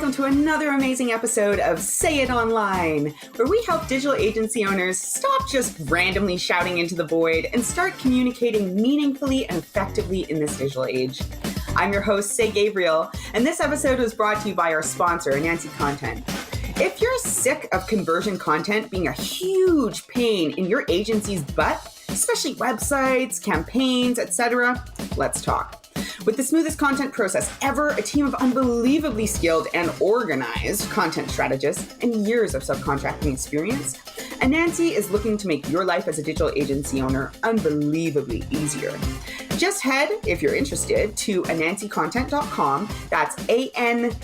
welcome to another amazing episode of Say It Online, where we help digital agency owners stop just randomly shouting into the void and start communicating meaningfully and effectively in this digital age. I'm your host, Say Gabriel, and this episode was brought to you by our sponsor, Nancy Content. If you're sick of conversion content being a huge pain in your agency's butt, especially websites, campaigns, etc., let's talk. With the smoothest content process ever, a team of unbelievably skilled and organized content strategists, and years of subcontracting experience, Anansi is looking to make your life as a digital agency owner unbelievably easier. Just head, if you're interested, to anansicontent.com, that's ANANSI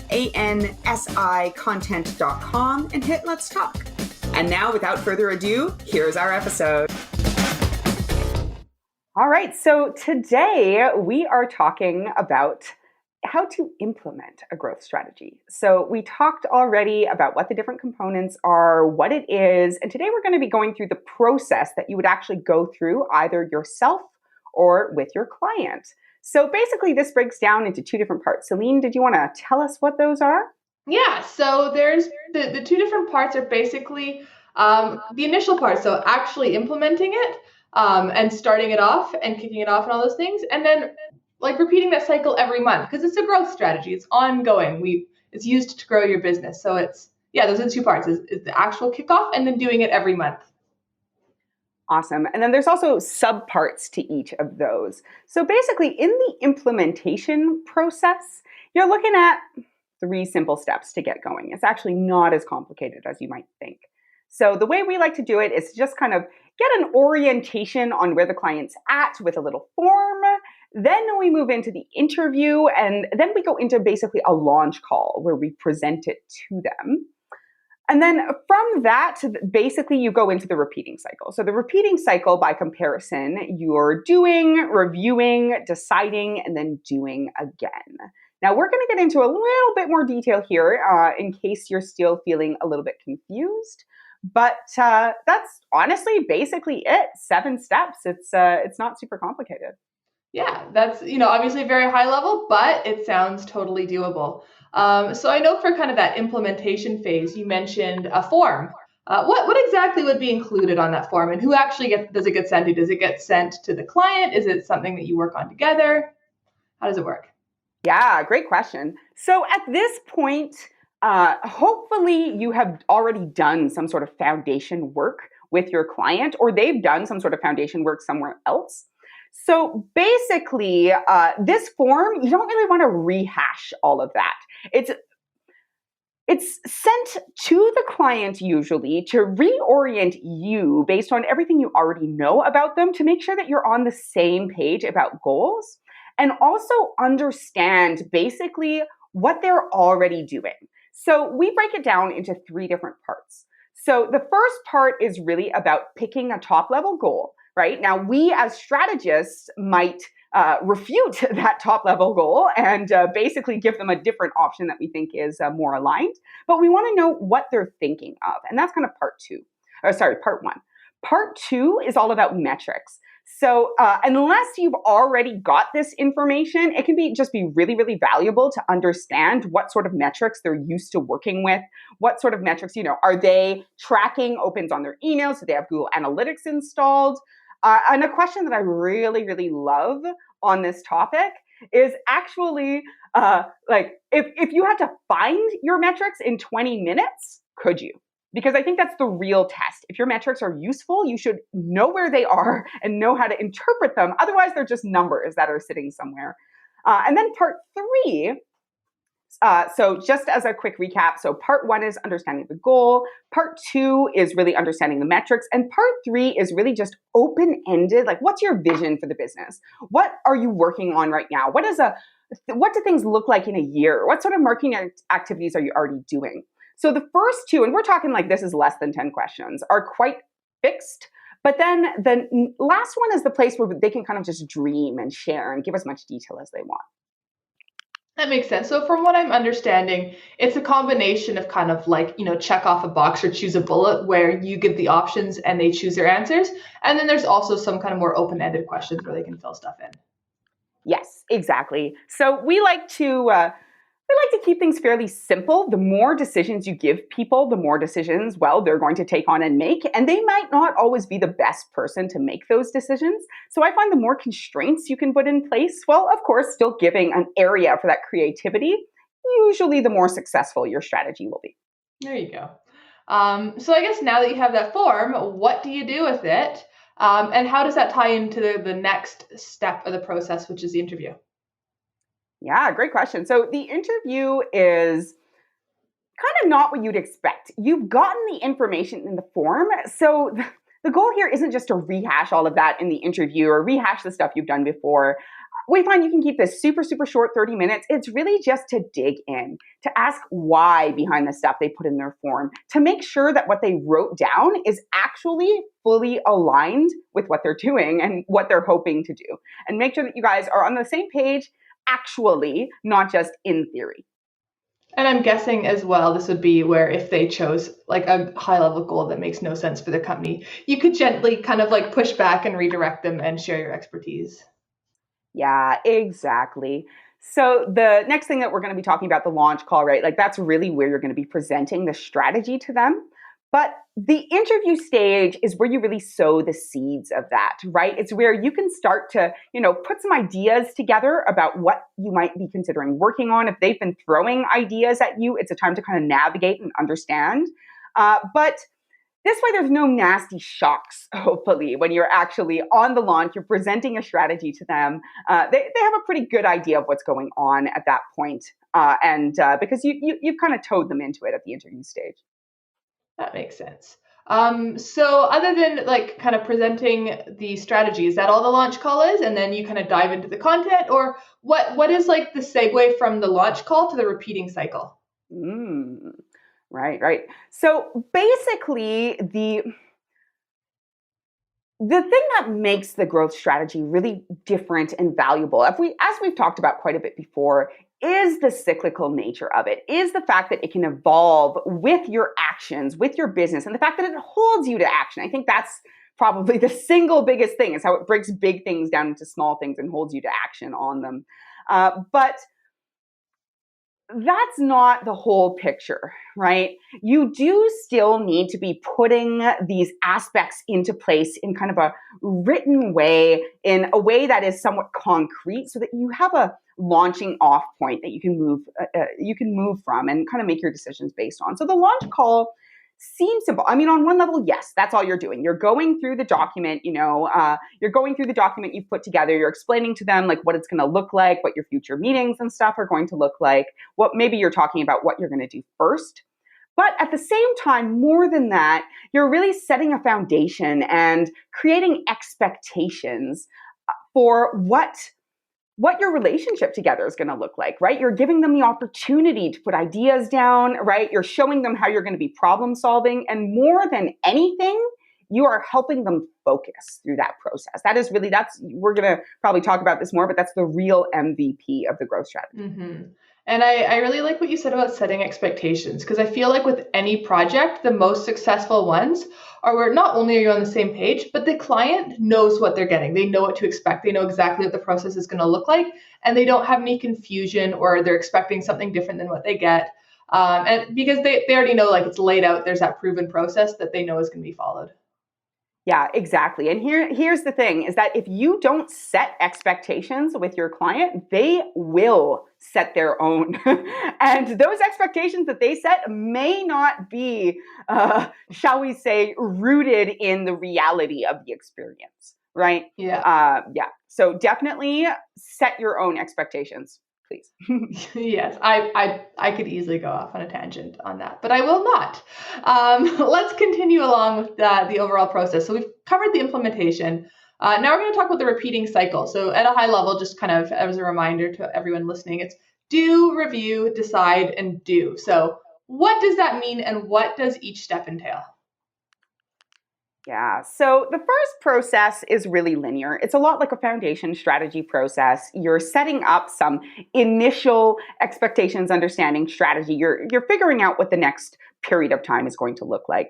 content.com, and hit Let's Talk. And now, without further ado, here's our episode. All right, so today we are talking about how to implement a growth strategy. So we talked already about what the different components are, what it is, and today we're going to be going through the process that you would actually go through either yourself or with your client. So basically this breaks down into two different parts. Celene, did you want to tell us what those are? Yeah, so there's the two different parts are basically the initial part, so actually implementing it. And starting it off and kicking it off and all those things. And then like repeating that cycle every month because it's a growth strategy. It's ongoing. It's used to grow your business. So those are the two parts is the actual kickoff and then doing it every month. Awesome. And then there's also subparts to each of those. So basically in the implementation process, you're looking at 3 simple steps to get going. It's actually not as complicated as you might think. So the way we like to do it is just kind of get an orientation on where the client's at with a little form. Then we move into the interview, and then we go into basically a launch call where we present it to them. And then from that, basically you go into the repeating cycle. So the repeating cycle, by comparison, you're doing, reviewing, deciding, and then doing again. Now we're going to get into a little bit more detail here in case you're still feeling a little bit confused. But that's honestly basically it. 7 steps. It's not super complicated. Yeah, that's obviously very high level, but it sounds totally doable. So I know for kind of that implementation phase, you mentioned a form. What exactly would be included on that form, and who actually does it get sent to? Does it get sent to the client? Is it something that you work on together? How does it work? Yeah, great question. So at this point, hopefully you have already done some sort of foundation work with your client, or they've done some sort of foundation work somewhere else. So basically, this form, you don't really want to rehash all of that. It's sent to the client usually to reorient you based on everything you already know about them to make sure that you're on the same page about goals and also understand basically what they're already doing. So we break it down into 3 different parts. So the first part is really about picking a top level goal, right? Now we as strategists might refute that top level goal and basically give them a different option that we think is more aligned, but we want to know what they're thinking of. And that's kind of part 1. Part 2 is all about metrics. So unless you've already got this information, it can just be really, really valuable to understand what sort of metrics they're used to working with. What sort of metrics, are they tracking opens on their emails? Do they have Google Analytics installed? And a question that I really, really love on this topic is actually if you had to find your metrics in 20 minutes, could you? Because I think that's the real test. If your metrics are useful, you should know where they are and know how to interpret them. Otherwise, they're just numbers that are sitting somewhere. And then part 3, so just as a quick recap, so part 1 is understanding the goal. Part 2 is really understanding the metrics. And part 3 is really just open-ended. Like, what's your vision for the business? What are you working on right now? What do things look like in a year? What sort of marketing activities are you already doing? So the first 2, and we're talking like this is less than 10 questions, are quite fixed. But then the last one is the place where they can kind of just dream and share and give as much detail as they want. That makes sense. So from what I'm understanding, it's a combination of kind of like, check off a box or choose a bullet where you give the options and they choose their answers. And then there's also some kind of more open-ended questions where they can fill stuff in. Yes, exactly. So we like to I like to keep things fairly simple. The more decisions you give people, the more decisions, well, they're going to take on and make. And they might not always be the best person to make those decisions. So I find the more constraints you can put in place, well, of course, still giving an area for that creativity, usually the more successful your strategy will be. There you go. So I guess now that you have that form, what do you do with it? And how does that tie into the next step of the process, which is the interview? Yeah, great question. So the interview is kind of not what you'd expect. You've gotten the information in the form. So the goal here isn't just to rehash all of that in the interview or rehash the stuff you've done before. We find you can keep this super, super short, 30 minutes. It's really just to dig in, to ask why behind the stuff they put in their form, to make sure that what they wrote down is actually fully aligned with what they're doing and what they're hoping to do. And make sure that you guys are on the same page, actually, not just in theory. And I'm guessing as well, this would be where if they chose like a high level goal that makes no sense for their company, you could gently kind of like push back and redirect them and share your expertise. Yeah, exactly. So the next thing that we're going to be talking about, the launch call, right? Like that's really where you're going to be presenting the strategy to them. But the interview stage is where you really sow the seeds of that, right? It's where you can start to, put some ideas together about what you might be considering working on. If they've been throwing ideas at you, it's a time to kind of navigate and understand. But this way, there's no nasty shocks, hopefully, when you're actually on the launch, you're presenting a strategy to them. They have a pretty good idea of what's going on at that point. And because you've kind of towed them into it at the interview stage. That makes sense. So other than like kind of presenting the strategy, is that all the launch call is? And then you kind of dive into the content, or what is like the segue from the launch call to the repeating cycle? Mm, right. So basically, the thing that makes the growth strategy really different and valuable, as we've talked about quite a bit before, is the cyclical nature of it, is the fact that it can evolve with your actions, with your business, and the fact that it holds you to action. I think that's probably the single biggest thing, is how it breaks big things down into small things and holds you to action on them. But that's not the whole picture, right? You do still need to be putting these aspects into place in kind of a written way, in a way that is somewhat concrete, so that you have a launching off point that you can move from and kind of make your decisions based on. So the launch call seems simple. I mean, on one level, yes, that's all you're doing. You're going through the document, you're going through the document you've put together. You're explaining to them like what it's going to look like, what your future meetings and stuff are going to look like, what maybe you're talking about what you're going to do first. But at the same time, more than that, you're really setting a foundation and creating expectations for what your relationship together is going to look like, right? You're giving them the opportunity to put ideas down, right? You're showing them how you're going to be problem solving. And more than anything, you are helping them focus through that process. That is really, we're going to probably talk about this more, but that's the real MVP of the growth strategy. Mm-hmm. And I really like what you said about setting expectations, because I feel like with any project, the most successful ones are where not only are you on the same page, but the client knows what they're getting. They know what to expect. They know exactly what the process is going to look like, and they don't have any confusion or they're expecting something different than what they get. And because they already know like it's laid out, there's that proven process that they know is going to be followed. Yeah, exactly. And here's the thing is that if you don't set expectations with your client, they will set their own. And those expectations that they set may not be, shall we say, rooted in the reality of the experience, right? Yeah. So definitely set your own expectations, please. Yes, I could easily go off on a tangent on that, but I will not. Let's continue along with the overall process. So we've covered the implementation. Now we're going to talk about the repeating cycle. So at a high level, just kind of as a reminder to everyone listening, it's do, review, decide, and do. So what does that mean, and what does each step entail? Yeah. So the first process is really linear. It's a lot like a foundation strategy process. You're setting up some initial expectations, understanding strategy. You're figuring out what the next period of time is going to look like.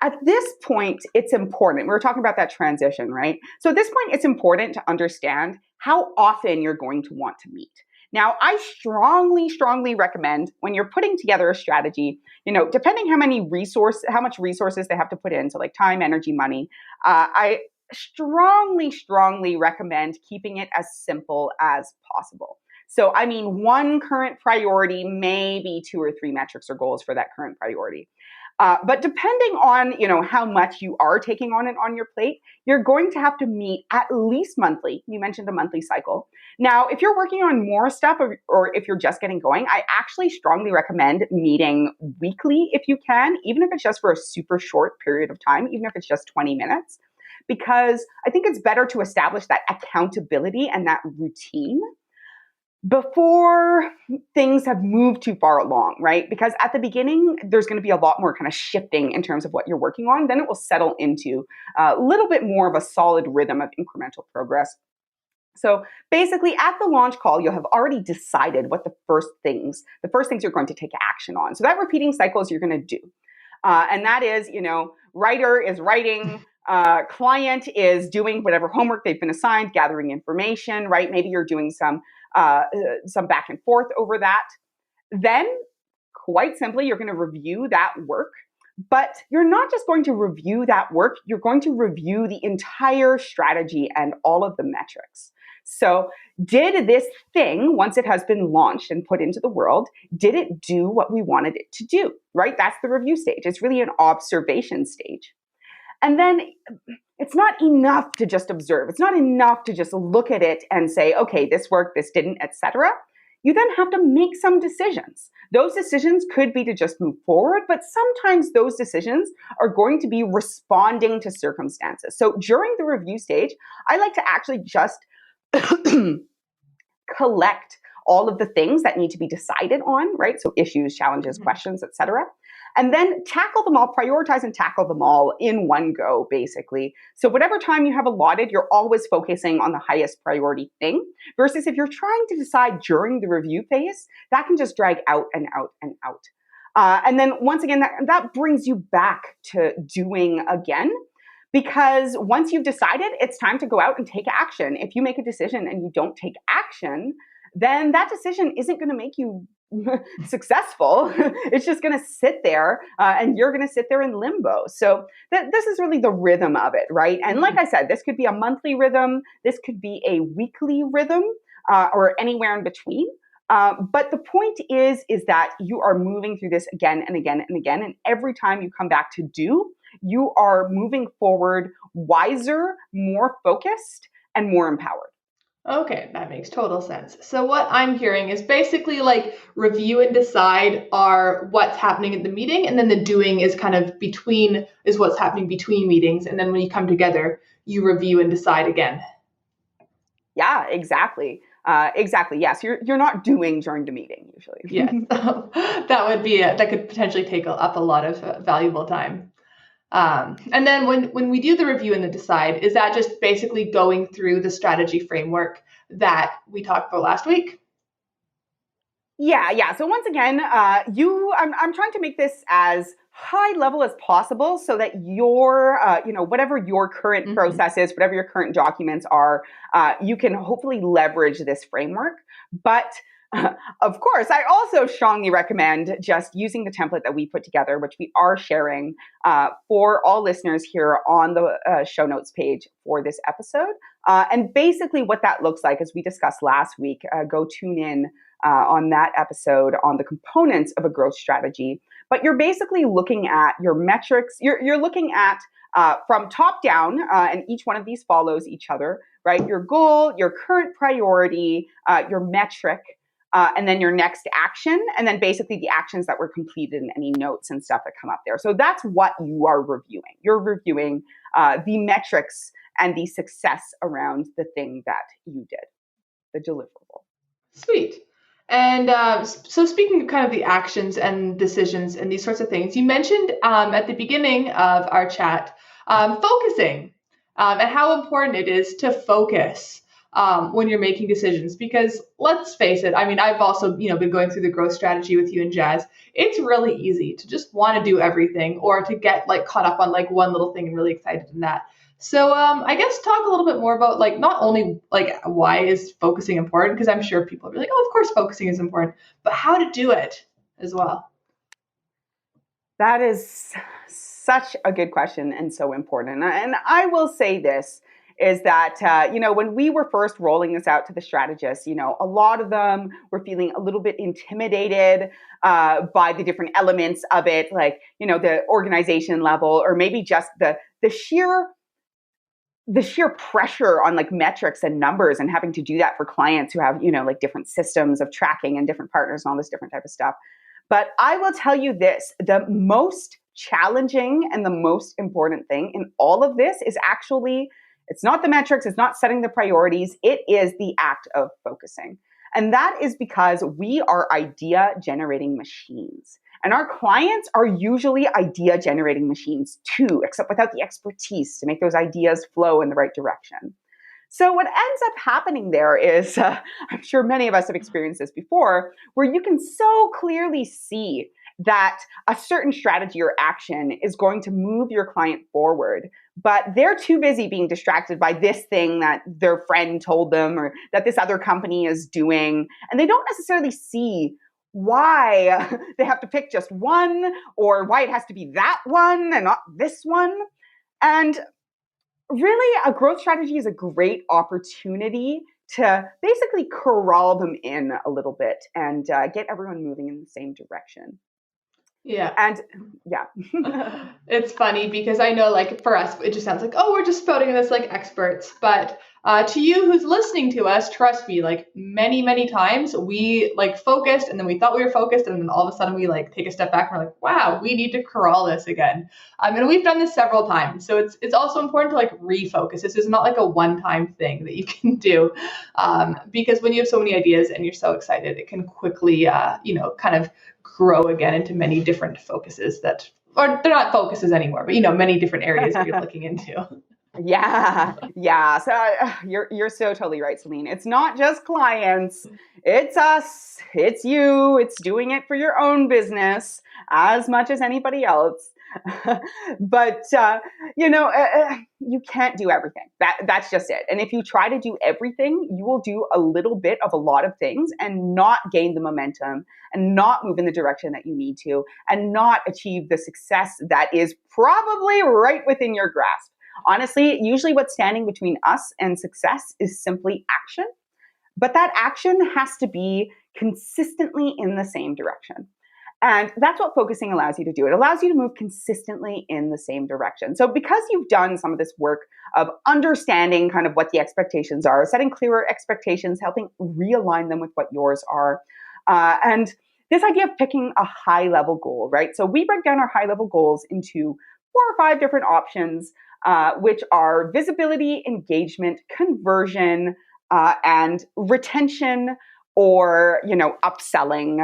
At this point, it's important. We were talking about that transition, right? So at this point, it's important to understand how often you're going to want to meet. Now, I strongly, strongly recommend when you're putting together a strategy, depending how much resources they have to put in, so like time, energy, money, I strongly, strongly recommend keeping it as simple as possible. So, I mean, one current priority, maybe 2 or 3 metrics or goals for that current priority. But depending on, how much you are taking on your plate, you're going to have to meet at least monthly. You mentioned a monthly cycle. Now, if you're working on more stuff or if you're just getting going, I actually strongly recommend meeting weekly if you can, even if it's just for a super short period of time, even if it's just 20 minutes, because I think it's better to establish that accountability and that routine before things have moved too far along, right? Because at the beginning, there's going to be a lot more kind of shifting in terms of what you're working on. Then it will settle into a little bit more of a solid rhythm of incremental progress. So basically, at the launch call, you'll have already decided what the first things you're going to take action on. So that repeating cycle is you're going to do. And that is, writer is writing, client is doing whatever homework they've been assigned, gathering information, right? Maybe you're doing some back and forth over that. Then, quite simply, you're going to review that work. But you're not just going to review that work, you're going to review the entire strategy and all of the metrics. So, did this thing, once it has been launched and put into the world, did it do what we wanted it to do, right? That's the review stage. It's really an observation stage. And then it's not enough to just observe. It's not enough to just look at it and say, okay, this worked, this didn't, etc. You then have to make some decisions. Those decisions could be to just move forward, but sometimes those decisions are going to be responding to circumstances. So during the review stage, I like to actually just collect all of the things that need to be decided on, right? So issues, challenges, questions, etc. And then tackle them all, prioritize and tackle them all in one go, basically. So whatever time you have allotted, you're always focusing on the highest priority thing, versus if you're trying to decide during the review phase, that can just drag out and out and out. And then once again, that brings you back to doing again, because once you've decided, it's time to go out and take action. If you make a decision and you don't take action, then that decision isn't going to make you successful. It's just going to sit there and you're going to sit there in limbo. So this is really the rhythm of it, right? And like I said, this could be a monthly rhythm. This could be a weekly rhythm or anywhere in between. But the point is that you are moving through this again and again and again. And every time you come back to do, you are moving forward wiser, more focused, and more empowered. Okay, that makes total sense. So what I'm hearing is basically like review and decide are what's happening at the meeting, and then the doing is kind of is what's happening between meetings. And then when you come together, you review and decide again. Yeah, exactly. Exactly. Yes, you're not doing during the meeting usually. Yes, that could potentially take up a lot of valuable time. And then when we do the review and the decide, is that just basically going through the strategy framework that we talked about last week? Yeah. So once again, I'm trying to make this as high level as possible so that your, whatever your current process is, whatever your current documents are, you can hopefully leverage this framework. But of course, I also strongly recommend just using the template that we put together, which we are sharing for all listeners here on the show notes page for this episode. And basically what that looks like, as we discussed last week, go tune in on that episode on the components of a growth strategy. But you're basically looking at your metrics. You're looking at from top down, and each one of these follows each other, right? Your goal, your current priority, your metric, and then your next action, and then basically the actions that were completed and any notes and stuff that come up there. So that's what you are reviewing. You're reviewing the metrics and the success around the thing that you did, the deliverable. Sweet. And so speaking of kind of the actions and decisions and these sorts of things, you mentioned at the beginning of our chat focusing and how important it is to focus when you're making decisions. Because let's face it, I mean, I've also been going through the growth strategy with you and Jazz. It's really easy to just want to do everything or to get like caught up on like one little thing and really excited in that. So I guess talk a little bit more about like not only like why is focusing important, because I'm sure people will be like, oh, of course focusing is important, but how to do it as well. That is such a good question and so important. And I will say this is that, when we were first rolling this out to the strategists, a lot of them were feeling a little bit intimidated by the different elements of it, like, the organization level, or maybe just the sheer the sheer pressure on like metrics and numbers and having to do that for clients who have, like different systems of tracking and different partners and all this different type of stuff. But I will tell you this, the most challenging and the most important thing in all of this is actually, it's not the metrics, it's not setting the priorities, it is the act of focusing. And that is because we are idea generating machines. And our clients are usually idea generating machines too, except without the expertise to make those ideas flow in the right direction. So, what ends up happening there is, I'm sure many of us have experienced this before, where you can so clearly see that a certain strategy or action is going to move your client forward, but they're too busy being distracted by this thing that their friend told them or that this other company is doing. And they don't necessarily see why they have to pick just one or why it has to be that one and not this one. And really, a growth strategy is a great opportunity to basically corral them in a little bit and get everyone moving in the same direction. Yeah. And yeah. It's funny because I know, like, for us, it just sounds like, oh, we're just spouting this like experts. But to you who's listening to us, trust me, like, many, many times we like focused and then we thought we were focused. And then all of a sudden we like take a step back and we're like, wow, we need to corral this again. And we've done this several times. So it's also important to like refocus. This is not like a one time thing that you can do, because when you have so many ideas and you're so excited, it can quickly, kind of grow again into many different focuses that, or they're not focuses anymore, but many different areas that you're looking into. Yeah. So you're so totally right, Celene. It's not just clients, it's us, it's you, it's doing it for your own business as much as anybody else. But you can't do everything. That's just it. And if you try to do everything, you will do a little bit of a lot of things and not gain the momentum and not move in the direction that you need to and not achieve the success that is probably right within your grasp. Honestly, usually what's standing between us and success is simply action, but that action has to be consistently in the same direction. And that's what focusing allows you to do. It allows you to move consistently in the same direction. So because you've done some of this work of understanding kind of what the expectations are, setting clearer expectations, helping realign them with what yours are, and this idea of picking a high level goal, right? So we break down our high level goals into 4 or 5 different options, which are visibility, engagement, conversion, and retention, or upselling,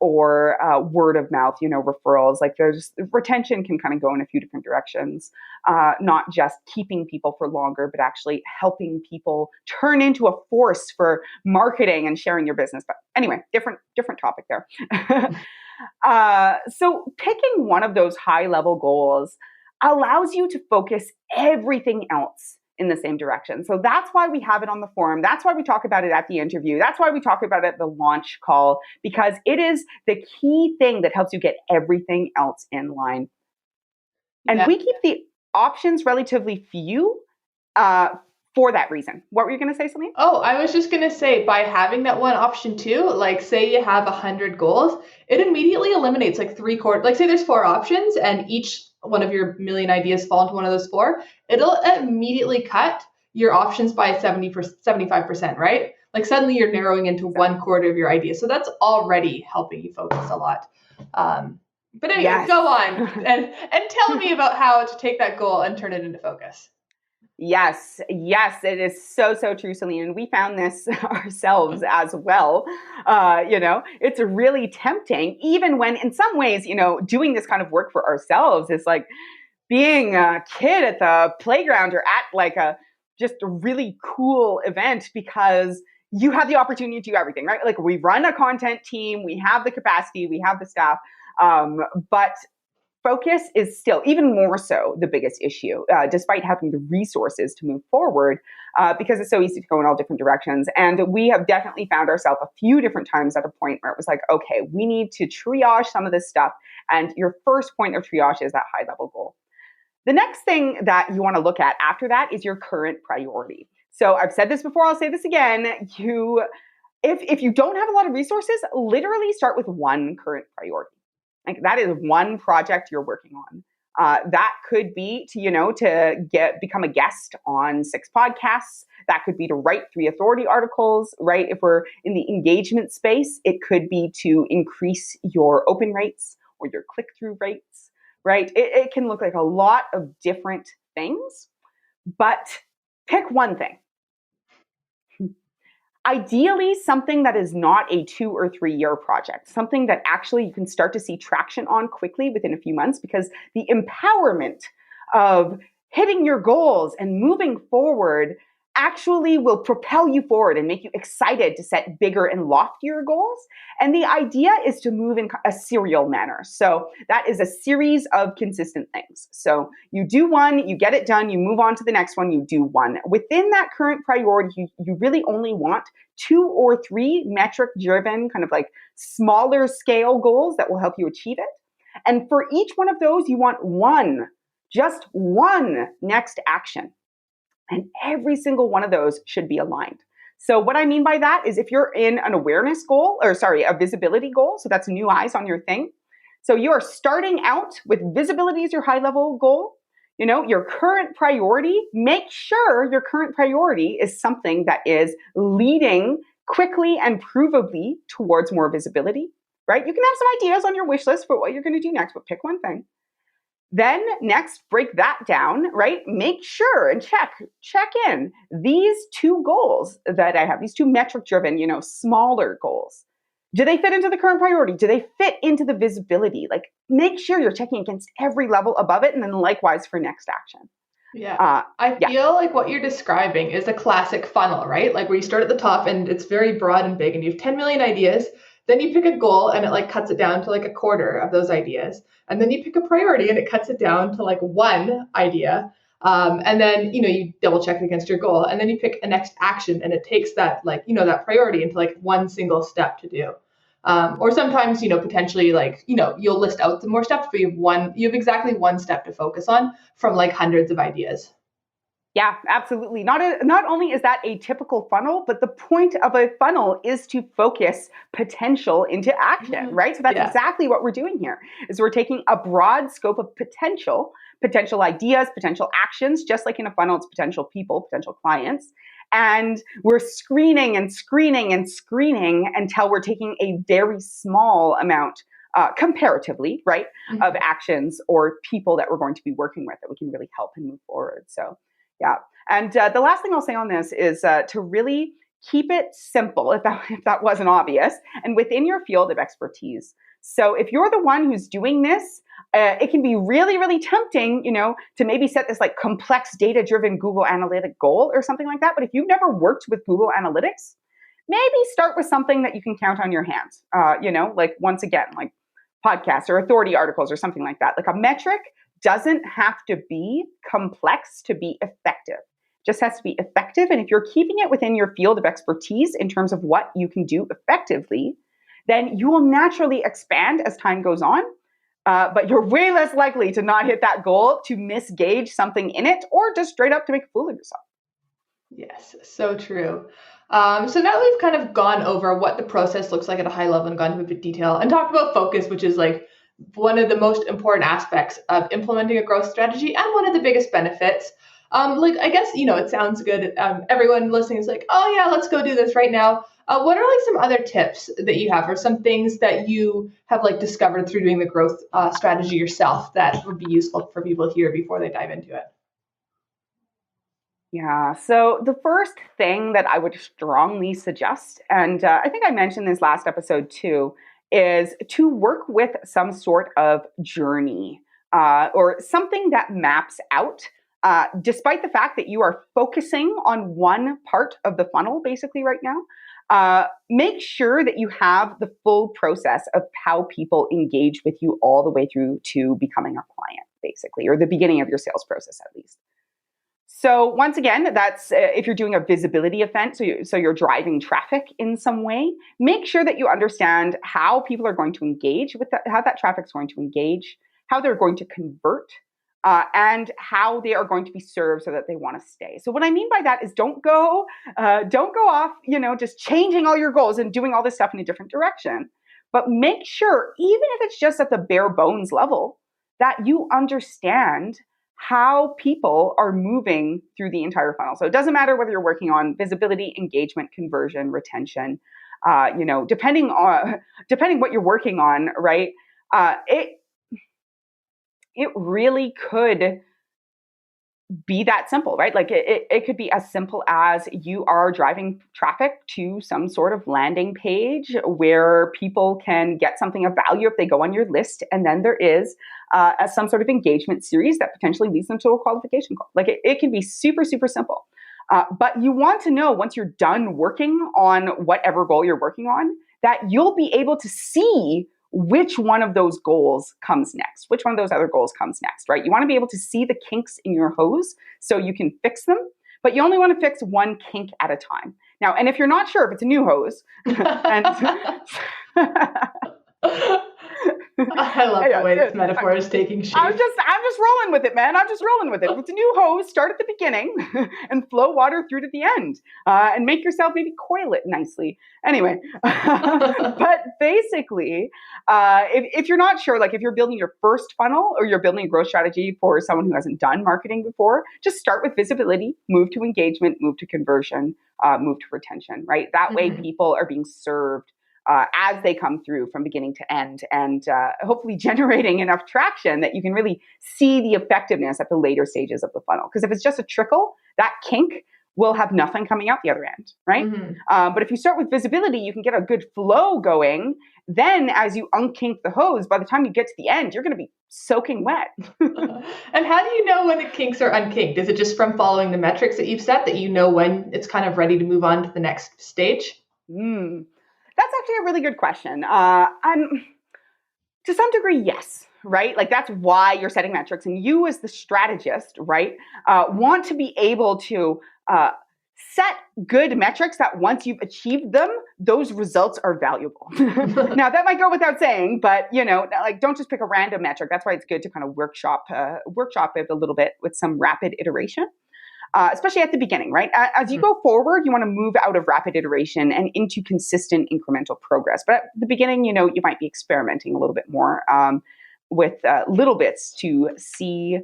or word of mouth, referrals. Like there's retention can kind of go in a few different directions, not just keeping people for longer, but actually helping people turn into a force for marketing and sharing your business. But anyway, different topic there. So picking one of those high level goals allows you to focus everything else in the same direction. So that's why we have it on the forum. That's why we talk about it at the interview. That's why we talk about it at the launch call, because it is the key thing that helps you get everything else in line. And Yeah. we keep the options relatively few for that reason. What were you going to say, Celine? Oh, I was just gonna say, by having that one option too, like say you have 100 goals, it immediately eliminates like 3/4. Like say there's 4 options, and each one of your million ideas fall into one of those four. It'll immediately cut your options by 75%, right? Like suddenly you're narrowing into 1/4 of your ideas. So that's already helping you focus a lot. But anyway, Yes. go on and tell me about how to take that goal and turn it into focus. Yes, it is so true, Celine. And we found this ourselves as well. It's really tempting, even when in some ways, doing this kind of work for ourselves is like being a kid at the playground or at like just a really cool event, because you have the opportunity to do everything, right? Like we run a content team, we have the capacity, we have the staff, but focus is still even more so the biggest issue, despite having the resources to move forward, because it's so easy to go in all different directions. And we have definitely found ourselves a few different times at a point where it was like, okay, we need to triage some of this stuff. And your first point of triage is that high level goal. The next thing that you want to look at after that is your current priority. So I've said this before, I'll say this again. If you don't have a lot of resources, literally start with one current priority. Like that is one project you're working on. That could be to become a guest on 6 podcasts. That could be to write 3 authority articles, right? If we're in the engagement space, it could be to increase your open rates or your click-through rates, right? It can look like a lot of different things, but pick one thing. Ideally, something that is not a 2 or 3 year project, something that actually you can start to see traction on quickly within a few months, because the empowerment of hitting your goals and moving forward actually will propel you forward and make you excited to set bigger and loftier goals. And the idea is to move in a serial manner. So that is a series of consistent things. So you do one, you get it done, you move on to the next one, you do one. Within that current priority, you really only want 2 or 3 metric-driven, kind of like smaller scale goals that will help you achieve it. And for each one of those, you want just one next action. And every single one of those should be aligned. So what I mean by that is if you're in an awareness goal, a visibility goal, so that's new eyes on your thing. So you are starting out with visibility as your high level goal. Your current priority, make sure your current priority is something that is leading quickly and provably towards more visibility, right? You can have some ideas on your wish list for what you're going to do next, but pick one thing. Then next, break that down, right? Make sure and check in these 2 goals that I have, these 2 metric-driven, smaller goals. Do they fit into the current priority? Do they fit into the visibility? Like, make sure you're checking against every level above it, and then likewise for next action. Yeah. I feel like what you're describing is a classic funnel, right? Like where you start at the top and it's very broad and big and you have 10 million ideas. Then you pick a goal and it like cuts it down to like a quarter of those ideas. And then you pick a priority and it cuts it down to like one idea. And then, you double check it against your goal. And then you pick a next action and it takes that that priority into like one single step to do. Or sometimes, potentially like, you'll list out some more steps, but you have exactly one step to focus on from like hundreds of ideas. Yeah, absolutely. Not only is that a typical funnel, but the point of a funnel is to focus potential into action, right? So that's exactly what we're doing here, is we're taking a broad scope of potential ideas, potential actions, just like in a funnel, it's potential people, potential clients. And we're screening and screening and screening until we're taking a very small amount, comparatively, right, of actions or people that we're going to be working with that we can really help and move forward. So yeah. And the last thing I'll say on this is to really keep it simple, if that wasn't obvious, and within your field of expertise. So if you're the one who's doing this, it can be really, really tempting, to maybe set this like complex data-driven Google Analytic goal or something like that. But if you've never worked with Google Analytics, maybe start with something that you can count on your hands, like once again, like podcasts or authority articles or something like that. Like a metric doesn't have to be complex to be effective. It just has to be effective. And if you're keeping it within your field of expertise in terms of what you can do effectively, then you will naturally expand as time goes on. But you're way less likely to not hit that goal, to misgauge something in it, or just straight up to make a fool of yourself. Yes, so true. So now we've kind of gone over what the process looks like at a high level and gone into a bit of detail and talked about focus, which is like one of the most important aspects of implementing a growth strategy and one of the biggest benefits. I guess, it sounds good. Everyone listening is like, oh yeah, let's go do this right now. What are like some other tips that you have or some things that you have like discovered through doing the growth strategy yourself that would be useful for people here before they dive into it? Yeah, so the first thing that I would strongly suggest, and I think I mentioned this last episode too, is to work with some sort of journey or something that maps out despite the fact that you are focusing on one part of the funnel basically right now, make sure that you have the full process of how people engage with you all the way through to becoming a client, basically, or the beginning of your sales process at least. So once again, that's if you're doing a visibility event, so you're driving traffic in some way, make sure that you understand how people are going to engage with that, how that traffic's going to engage, how they're going to convert, and how they are going to be served so that they want to stay. So what I mean by that is don't go off, just changing all your goals and doing all this stuff in a different direction. But make sure, even if it's just at the bare bones level, that you understand how people are moving through the entire funnel. So it doesn't matter whether you're working on visibility, engagement, conversion, retention, depending what you're working on, right? It really could be that simple, right? Like it could be as simple as you are driving traffic to some sort of landing page where people can get something of value if they go on your list. And then there is some sort of engagement series that potentially leads them to a qualification call. Like it can be super, super simple. But you want to know once you're done working on whatever goal you're working on, that you'll be able to see which one of those goals comes next, which one of those other goals comes next, right? You want to be able to see the kinks in your hose so you can fix them, but you only want to fix one kink at a time. Now, and if you're not sure if it's a new hose, and I love the way this metaphor is taking shape. I'm just rolling with it, man. I'm just rolling with it. If it's a new hose, start at the beginning and flow water through to the end, and make yourself maybe coil it nicely. Anyway, but basically, if you're not sure, like if you're building your first funnel or you're building a growth strategy for someone who hasn't done marketing before, just start with visibility, move to engagement, move to conversion, move to retention, right? That way people are being served as they come through from beginning to end, and hopefully generating enough traction that you can really see the effectiveness at the later stages of the funnel. Because if it's just a trickle, that kink will have nothing coming out the other end, right? But if you start with visibility, you can get a good flow going. Then as you unkink the hose, by the time you get to the end, you're going to be soaking wet. And how do you know when the kinks are unkinked? Is it just from following the metrics that you've set that you know when it's kind of ready to move on to the next stage? That's actually a really good question. To some degree, yes, right? Like that's why you're setting metrics, and you as the strategist, right, want to be able to set good metrics that once you've achieved them, those results are valuable. Now that might go without saying, but like don't just pick a random metric. That's why it's good to kind of workshop it a little bit with some rapid iteration. Especially at the beginning, right? As you go forward, you want to move out of rapid iteration and into consistent incremental progress. But at the beginning, you might be experimenting a little bit more with little bits to see,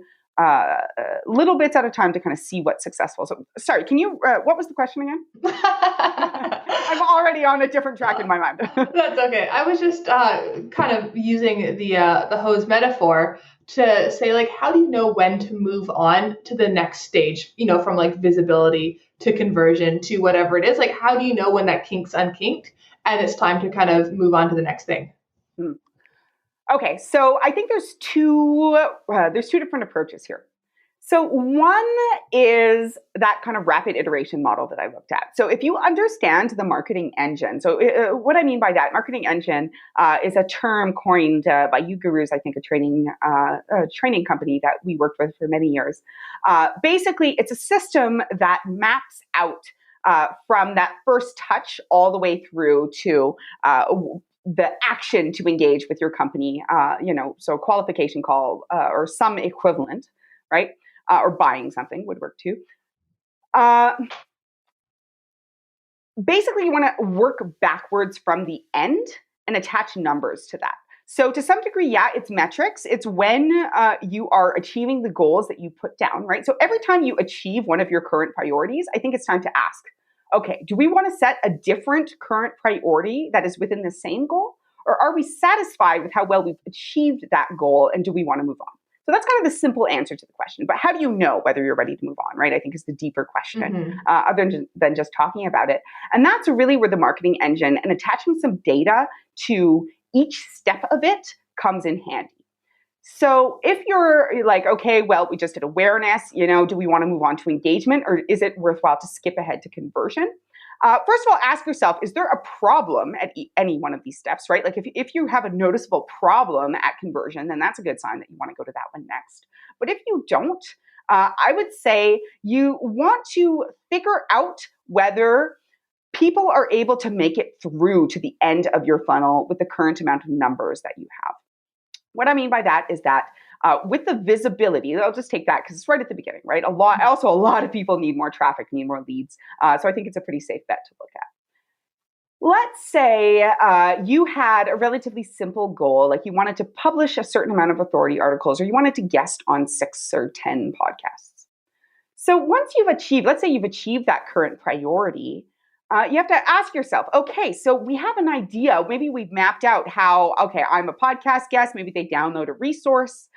little bits at a time to kind of see what's successful. So, sorry, can you, what was the question again? I'm already on a different track in my mind. That's okay. I was just kind of using the hose metaphor to say, like, how do you know when to move on to the next stage, from like visibility to conversion to whatever it is? Like, how do you know when that kink's unkinked and it's time to kind of move on to the next thing? Okay, so I think there's two different approaches here. So one is that kind of rapid iteration model that I looked at. So if you understand the marketing engine, so what I mean by that, marketing engine is a term coined by YouGurus, I think a training company that we worked with for many years. Basically, it's a system that maps out from that first touch all the way through to the action to engage with your company, so qualification call or some equivalent, right? Or buying something would work too. Basically, you want to work backwards from the end and attach numbers to that. So to some degree, yeah, it's metrics. It's when you are achieving the goals that you put down, right? So every time you achieve one of your current priorities, I think it's time to ask, okay, do we want to set a different current priority that is within the same goal? Or are we satisfied with how well we've achieved that goal, and do we want to move on? So that's kind of the simple answer to the question. But how do you know whether you're ready to move on, right? I think is the deeper question, other than just talking about it. And that's really where the marketing engine and attaching some data to each step of it comes in handy. So if you're like, okay, well, we just did awareness, do we want to move on to engagement, or is it worthwhile to skip ahead to conversion? First of all, ask yourself, is there a problem at any one of these steps, right? Like if you have a noticeable problem at conversion, then that's a good sign that you want to go to that one next. But if you don't, I would say you want to figure out whether people are able to make it through to the end of your funnel with the current amount of numbers that you have. What I mean by that is that with the visibility, I'll just take that because it's right at the beginning, right? A lot of people need more traffic, need more leads. So I think it's a pretty safe bet to look at. Let's say you had a relatively simple goal, like you wanted to publish a certain amount of authority articles, or you wanted to guest on 6 or 10 podcasts. So once let's say you've achieved that current priority, you have to ask yourself, okay, so we have an idea. Maybe we've mapped out how, okay, I'm a podcast guest. Maybe they download a resource.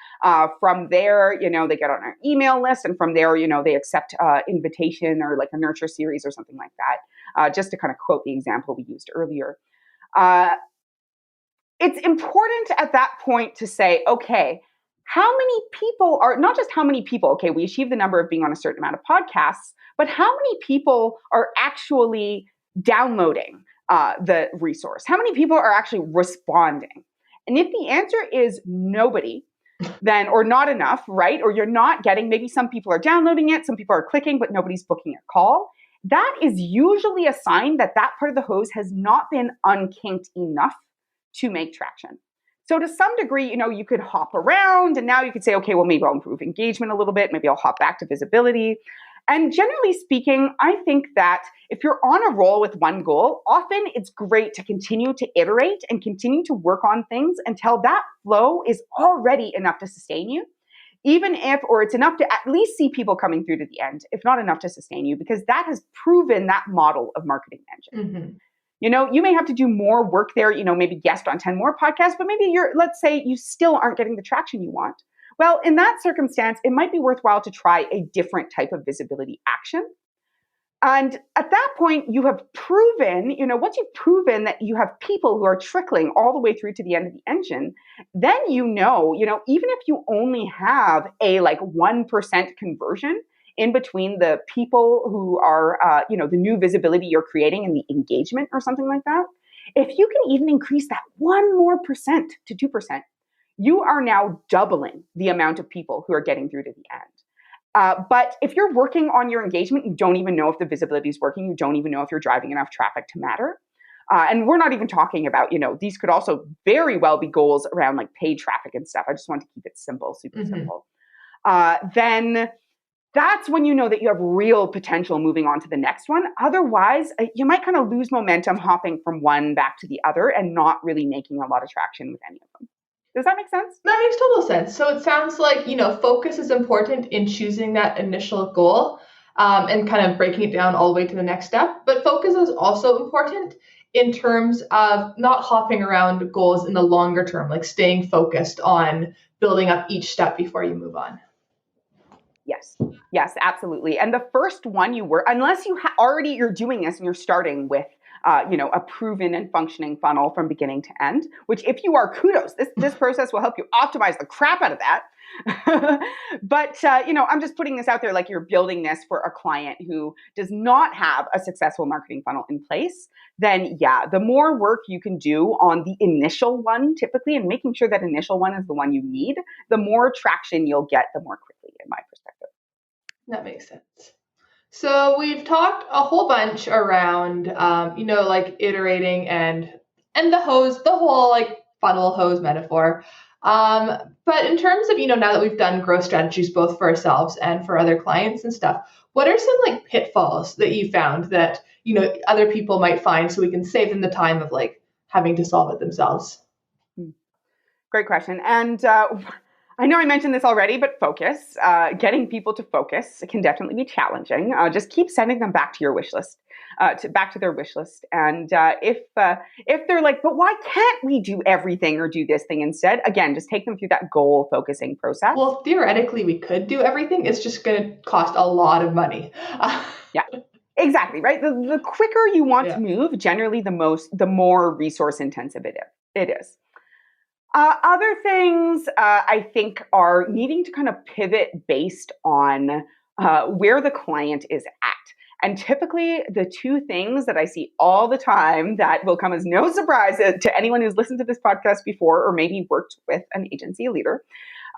From there, they get on our email list. And from there, they accept invitation or like a nurture series or something like that. Just to kind of quote the example we used earlier. It's important at that point to say, okay, how many people are, not just how many people, okay, we achieved the number of being on a certain amount of podcasts, but how many people are actually downloading the resource? How many people are actually responding? And if the answer is nobody, then, or not enough, right? Or you're not getting, maybe some people are downloading it, some people are clicking, but nobody's booking a call. That is usually a sign that that part of the hose has not been unkinked enough to make traction. So to some degree, you could hop around and now you could say, okay, well, maybe I'll improve engagement a little bit. Maybe I'll hop back to visibility. And generally speaking, I think that if you're on a roll with one goal, often it's great to continue to iterate and continue to work on things until that flow is already enough to sustain you. Even if, or it's enough to at least see people coming through to the end, if not enough to sustain you, because that has proven that model of marketing engine. Mm-hmm. You may have to do more work there, maybe guest on 10 more podcasts, but maybe let's say you still aren't getting the traction you want. Well, in that circumstance, it might be worthwhile to try a different type of visibility action. And at that point, you have proven, once you've proven that you have people who are trickling all the way through to the end of the engine, then even if you only have a 1% conversion in between the people who are, the new visibility you're creating and the engagement or something like that, if you can even increase that 1 more percent to 2%, you are now doubling the amount of people who are getting through to the end. But if you're working on your engagement, you don't even know if the visibility is working. You don't even know if you're driving enough traffic to matter. And we're not even talking about, these could also very well be goals around like paid traffic and stuff. I just want to keep it simple, super simple. Then that's when you know that you have real potential moving on to the next one. Otherwise, you might kind of lose momentum hopping from one back to the other and not really making a lot of traction with any of them. Does that make sense? That makes total sense. So it sounds like, focus is important in choosing that initial goal and kind of breaking it down all the way to the next step. But focus is also important in terms of not hopping around goals in the longer term, like staying focused on building up each step before you move on. Yes, absolutely. And the first one unless you're doing this and you're starting with a proven and functioning funnel from beginning to end, which if you are, kudos, this process will help you optimize the crap out of that. But, I'm just putting this out there like you're building this for a client who does not have a successful marketing funnel in place, then the more work you can do on the initial one typically and making sure that initial one is the one you need, the more traction you'll get, the more quickly, in my perspective. That makes sense. So we've talked a whole bunch around, iterating and the whole funnel hose metaphor. But in terms of, now that we've done growth strategies, both for ourselves and for other clients and stuff, what are some pitfalls that you found that, other people might find so we can save them the time of having to solve it themselves? Great question. And, I know I mentioned this already, but focus, getting people to focus can definitely be challenging. Just keep sending them back to your wish list, back to their wish list. And if they're like, but why can't we do everything or do this thing instead? Again, just take them through that goal focusing process. Well, theoretically, we could do everything. It's just going to cost a lot of money. Yeah. Exactly, right? The quicker you want to move, generally the more resource intensive it is. Other things I think are needing to kind of pivot based on where the client is at. And typically, the two things that I see all the time that will come as no surprise to anyone who's listened to this podcast before or maybe worked with an agency leader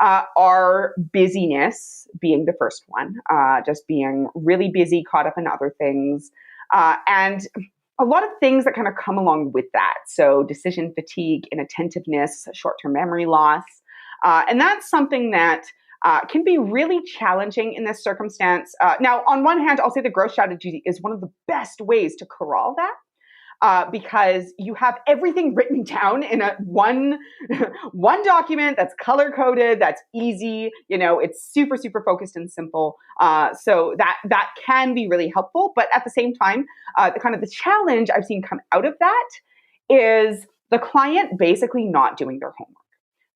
are busyness being the first one, just being really busy, caught up in other things, and a lot of things that kind of come along with that. So decision fatigue, inattentiveness, short-term memory loss. And that's something that can be really challenging in this circumstance. Now, on one hand, I'll say the growth strategy is one of the best ways to corral that. Because you have everything written down in a one document that's color coded, that's easy. It's super focused and simple. So that can be really helpful. But at the same time, the challenge I've seen come out of that is the client basically not doing their homework.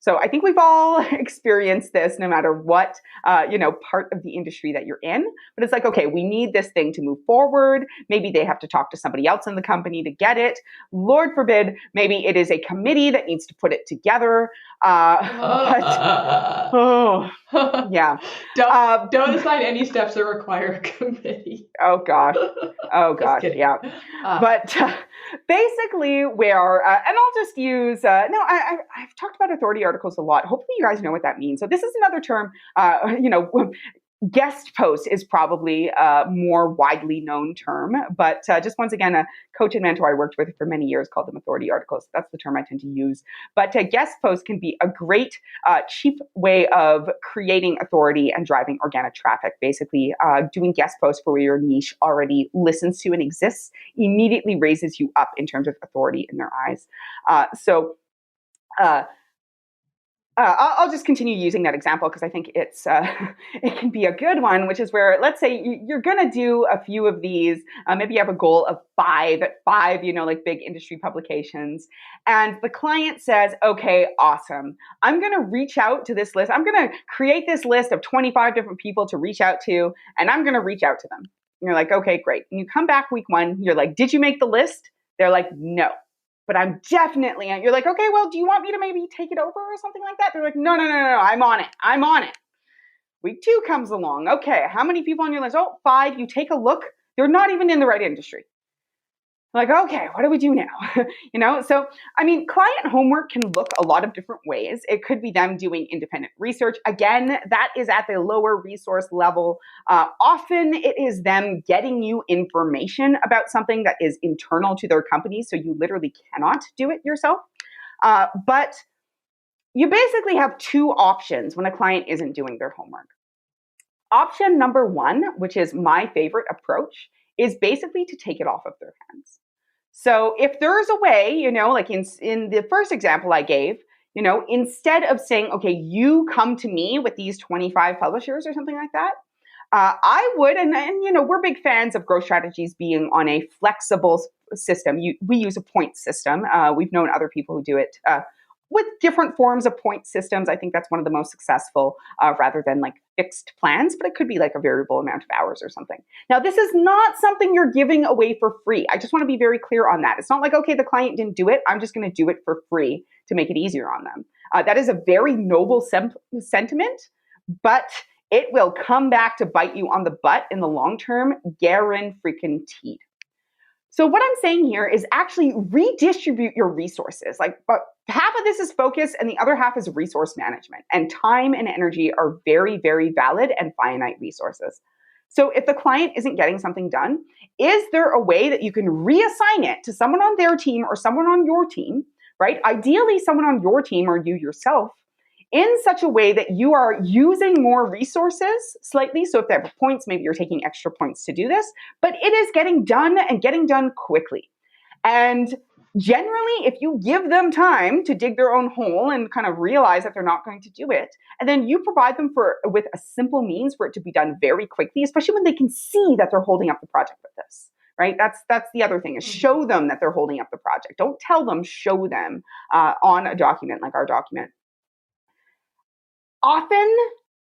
So I think we've all experienced this no matter what, part of the industry that you're in. But it's like, okay, we need this thing to move forward. Maybe they have to talk to somebody else in the company to get it. Lord forbid, maybe it is a committee that needs to put it together. Yeah. Don't assign any steps that require a committee. Oh gosh. Yeah. But basically, where and I'll just use I've talked about authority articles a lot. Hopefully, you guys know what that means. So this is another term. Guest post is probably a more widely known term, but just once again, a coach and mentor I worked with for many years called them authority articles. That's the term I tend to use. But guest post can be a great, cheap way of creating authority and driving organic traffic. Basically, doing guest posts for where your niche already listens to and exists immediately raises you up in terms of authority in their eyes. I'll just continue using that example because I think it can be a good one, which is where, let's say you're going to do a few of these. Maybe you have a goal of five, like big industry publications. And the client says, okay, awesome. I'm going to reach out to this list. I'm going to create this list of 25 different people to reach out to, and I'm going to reach out to them. And you're like, okay, great. And you come back week one, you're like, did you make the list? They're like, no. But I'm definitely, you're like, okay, well, do you want me to maybe take it over or something like that? They're like, no, I'm on it. Week two comes along. Okay, how many people on your list? Oh, 5. You take a look. They're not even in the right industry. Like, okay, what do we do now? So, client homework can look a lot of different ways. It could be them doing independent research. Again, that is at the lower resource level. Often it is them getting you information about something that is internal to their company, so you literally cannot do it yourself. But you basically have two options when a client isn't doing their homework. Option number one, which is my favorite approach, is basically to take it off of their hands. So if there's a way, like in the first example I gave, instead of saying, okay, you come to me with these 25 publishers or something like that, I would, and we're big fans of growth strategies being on a flexible system. We use a point system. We've known other people who do it with different forms of point systems. I think that's one of the most successful rather than like fixed plans, but it could be like a variable amount of hours or something. Now, this is not something you're giving away for free. I just want to be very clear on that. It's not like, okay, the client didn't do it, I'm just going to do it for free to make it easier on them. That is a very noble sentiment, but it will come back to bite you on the butt in the long term, guaranteed. So what I'm saying here is actually redistribute your resources. But half of this is focus and the other half is resource management. And time and energy are very, very valid and finite resources. So if the client isn't getting something done, is there a way that you can reassign it to someone on their team or someone on your team, right? Ideally, someone on your team or you yourself, in such a way that you are using more resources slightly. So if they have points, maybe you're taking extra points to do this, but it is getting done and getting done quickly. And generally, if you give them time to dig their own hole and kind of realize that they're not going to do it, and then you provide them with a simple means for it to be done very quickly, especially when they can see that they're holding up the project with this. Right? That's the other thing, is show them that they're holding up the project. Don't tell them, show them on a document like our document. Often,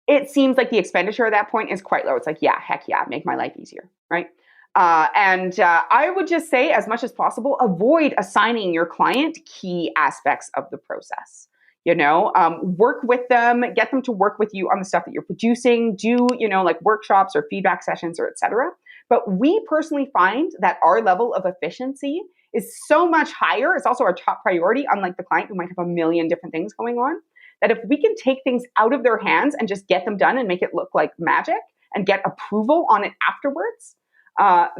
it seems like the expenditure at that point is quite low. It's like, yeah, heck yeah, make my life easier, right? And I would just say, as much as possible, avoid assigning your client key aspects of the process. Work with them, get them to work with you on the stuff that you're producing, do, like workshops or feedback sessions or etc. But we personally find that our level of efficiency is so much higher. It's also our top priority, unlike the client who might have a million different things going on, that if we can take things out of their hands and just get them done and make it look like magic and get approval on it afterwards,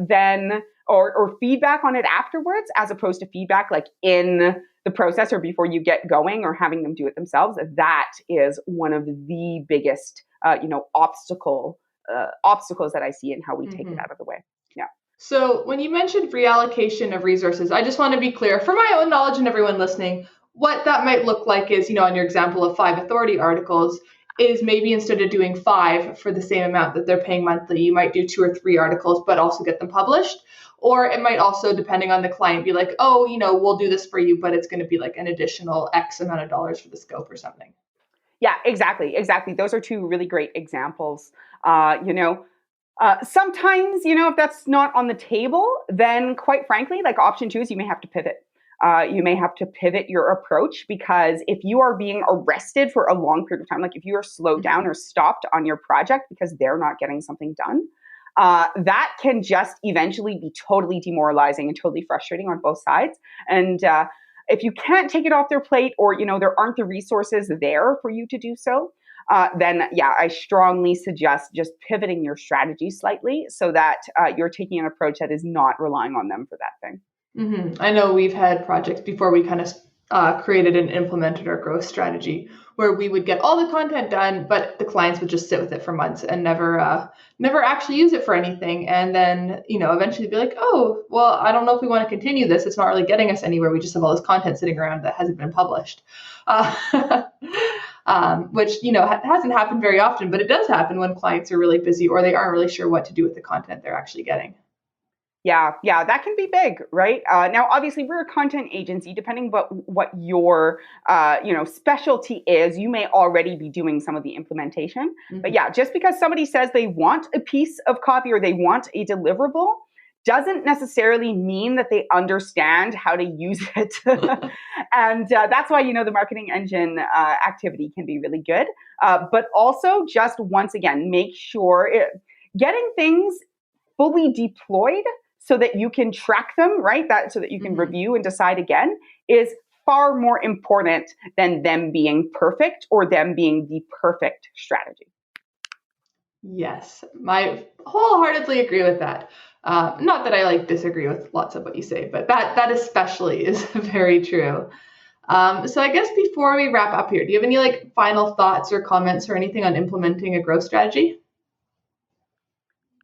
then or feedback on it afterwards, as opposed to feedback like in the process or before you get going or having them do it themselves, that is one of the biggest, obstacles that I see in how we take it out of the way. Yeah. So when you mentioned reallocation of resources, I just want to be clear for my own knowledge and everyone listening, what that might look like is, on your example of 5 authority articles, is maybe instead of doing 5 for the same amount that they're paying monthly, you might do 2 or 3 articles, but also get them published. Or it might also, depending on the client, be like, oh, we'll do this for you, but it's going to be like an additional X amount of dollars for the scope or something. Yeah, exactly. Those are 2 really great examples. Sometimes, if that's not on the table, then quite frankly, like option 2 is you may have to pivot. You may have to pivot your approach, because if you are being arrested for a long period of time, like if you are slowed down or stopped on your project because they're not getting something done, that can just eventually be totally demoralizing and totally frustrating on both sides. And if you can't take it off their plate, or there aren't the resources there for you to do so, then I strongly suggest just pivoting your strategy slightly so that you're taking an approach that is not relying on them for that thing. Mm-hmm. I know we've had projects before we kind of created and implemented our growth strategy where we would get all the content done, but the clients would just sit with it for months and never actually use it for anything. And then, eventually be like, oh, well, I don't know if we want to continue this. It's not really getting us anywhere. We just have all this content sitting around that hasn't been published. Which, hasn't happened very often, but it does happen when clients are really busy or they aren't really sure what to do with the content they're actually getting. Yeah, that can be big, right? Now, obviously, we're a content agency. Depending what your specialty is, you may already be doing some of the implementation. Mm-hmm. But yeah, just because somebody says they want a piece of copy or they want a deliverable doesn't necessarily mean that they understand how to use it. And that's why, the marketing engine activity can be really good. But also, just once again, make sure getting things fully deployed so that you can track them, right? So that you can review and decide again, is far more important than them being perfect or them being the perfect strategy. Yes, I wholeheartedly agree with that. Not that I disagree with lots of what you say, but that especially is very true. So I guess before we wrap up here, do you have any final thoughts or comments or anything on implementing a growth strategy?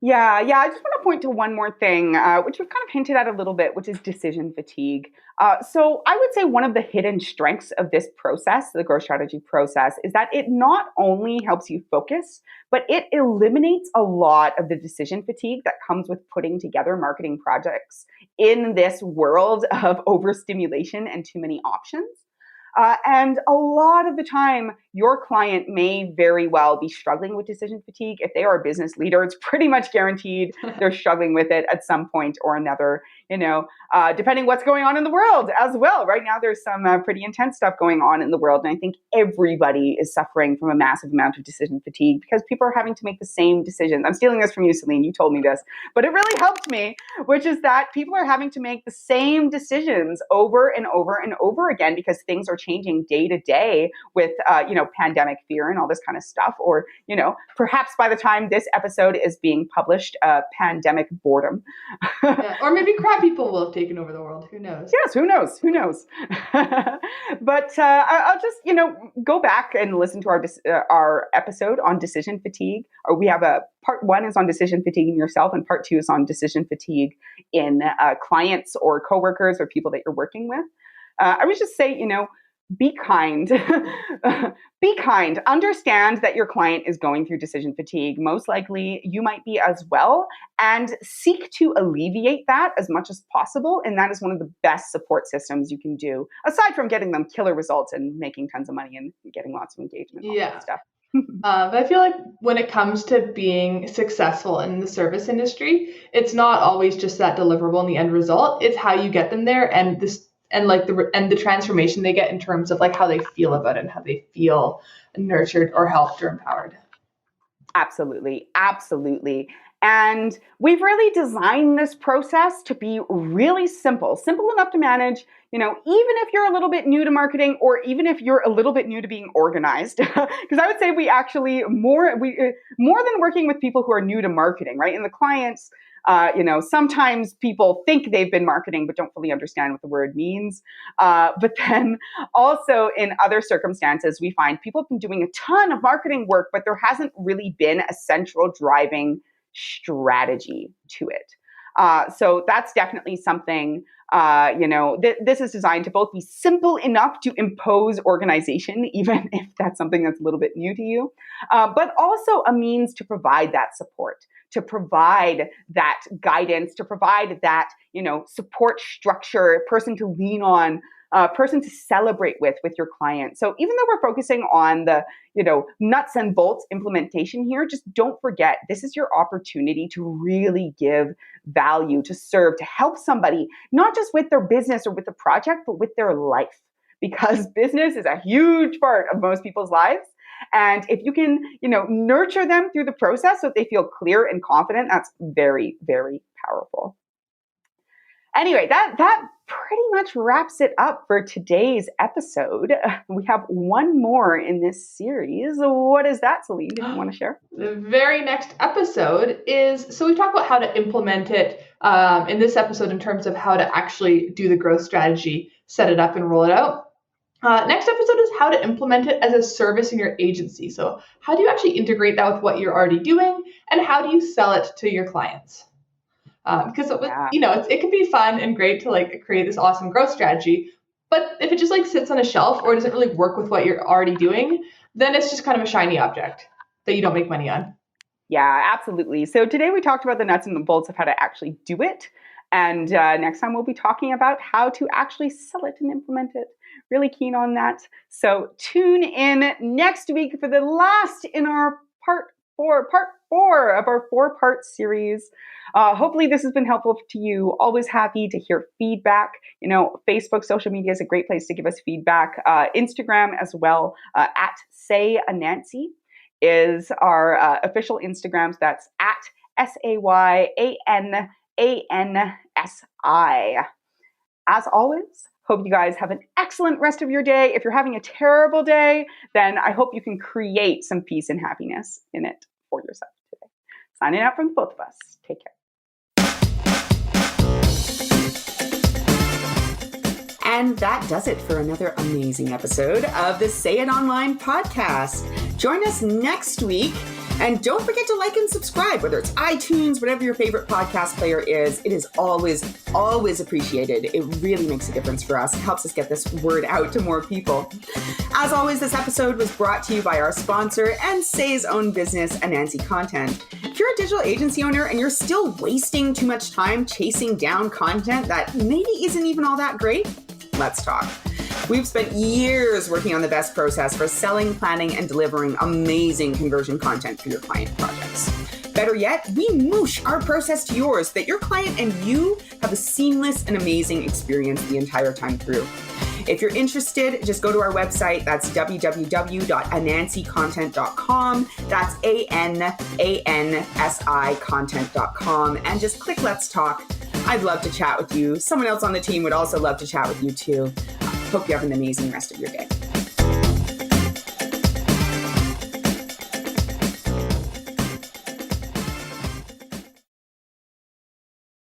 Yeah. I just want to point to one more thing, which we've kind of hinted at a little bit, which is decision fatigue. So I would say one of the hidden strengths of this process, the growth strategy process, is that it not only helps you focus, but it eliminates a lot of the decision fatigue that comes with putting together marketing projects in this world of overstimulation and too many options. And a lot of the time, your client may very well be struggling with decision fatigue. If they are a business leader, it's pretty much guaranteed they're struggling with it at some point or another, depending what's going on in the world as well. Right now, there's some pretty intense stuff going on in the world. And I think everybody is suffering from a massive amount of decision fatigue because people are having to make the same decisions. I'm stealing this from you, Celene. You told me this, but it really helped me, which is that people are having to make the same decisions over and over and over again because things are changing day to day with, pandemic fear and all this kind of stuff. Or, perhaps by the time this episode is being published, pandemic boredom. Yeah, or maybe crab people will have taken over the world. Who knows? Yes, who knows? But I'll just, go back and listen to our episode on decision fatigue. Or we have part 1 is on decision fatigue in yourself, and part 2 is on decision fatigue in clients or coworkers or people that you're working with. I would just say, be kind. Be kind. Understand that your client is going through decision fatigue. Most likely you might be as well, and seek to alleviate that as much as possible. And that is one of the best support systems you can do, aside from getting them killer results and making tons of money and getting lots of engagement and all that stuff. But I feel like when it comes to being successful in the service industry, it's not always just that deliverable and the end result. It's how you get them there. And and like the transformation they get in terms of like how they feel about it and how they feel nurtured or helped or empowered. Absolutely. Absolutely. And we've really designed this process to be really simple enough to manage, even if you're a little bit new to marketing, or even if you're a little bit new to being organized. Because I would say we actually more than working with people who are new to marketing, right? And the clients, sometimes people think they've been marketing, but don't fully understand what the word means. But then also in other circumstances, we find people have been doing a ton of marketing work, but there hasn't really been a central driving strategy to it. So that's definitely something, this is designed to both be simple enough to impose organization, even if that's something that's a little bit new to you, but also a means to provide that support, to provide that guidance, to provide that, support structure, person to lean on, person to celebrate with your client. So even though we're focusing on the, nuts and bolts implementation here, just don't forget, this is your opportunity to really give value, to serve, to help somebody, not just with their business or with the project, but with their life. Because business is a huge part of most people's lives. And if you can, nurture them through the process so that they feel clear and confident, that's very, very powerful. Anyway, that pretty much wraps it up for today's episode. We have one more in this series. What is that, Celene? Did you want to share? The very next episode is, so we talk about how to implement it in this episode in terms of how to actually do the growth strategy, set it up and roll it out. Next episode is how to implement it as a service in your agency. So how do you actually integrate that with what you're already doing, and how do you sell it to your clients? Because it can be fun and great to like create this awesome growth strategy, but if it just like sits on a shelf or doesn't really work with what you're already doing, then it's just kind of a shiny object that you don't make money on. Yeah, absolutely. So today we talked about the nuts and the bolts of how to actually do it. And next time we'll be talking about how to actually sell it and implement it. Really keen on that. So tune in next week for the last in our part four of our 4-part series. Hopefully this has been helpful to you. Always happy to hear feedback. Facebook, social media is a great place to give us feedback. Instagram as well, at Say a Nancy is our official Instagram. So that's at SAYANANSI. As always, hope you guys have an excellent rest of your day. If you're having a terrible day, then I hope you can create some peace and happiness in it for yourself today. Signing out from both of us. Take care. And that does it for another amazing episode of the Say It Online podcast. Join us next week. And don't forget to like and subscribe, whether it's iTunes, whatever your favorite podcast player is. It is always, always appreciated. It really makes a difference for us. It helps us get this word out to more people. As always, this episode was brought to you by our sponsor and Say's own business, Anansi Content. If you're a digital agency owner and you're still wasting too much time chasing down content that maybe isn't even all that great, let's talk. We've spent years working on the best process for selling, planning, and delivering amazing conversion content for your client projects. Better yet, we moosh our process to yours so that your client and you have a seamless and amazing experience the entire time through. If you're interested, just go to our website. That's www.anansicontent.com. That's ANANSI content.com. And just click Let's Talk. I'd love to chat with you. Someone else on the team would also love to chat with you too. Hope you have an amazing rest of your day.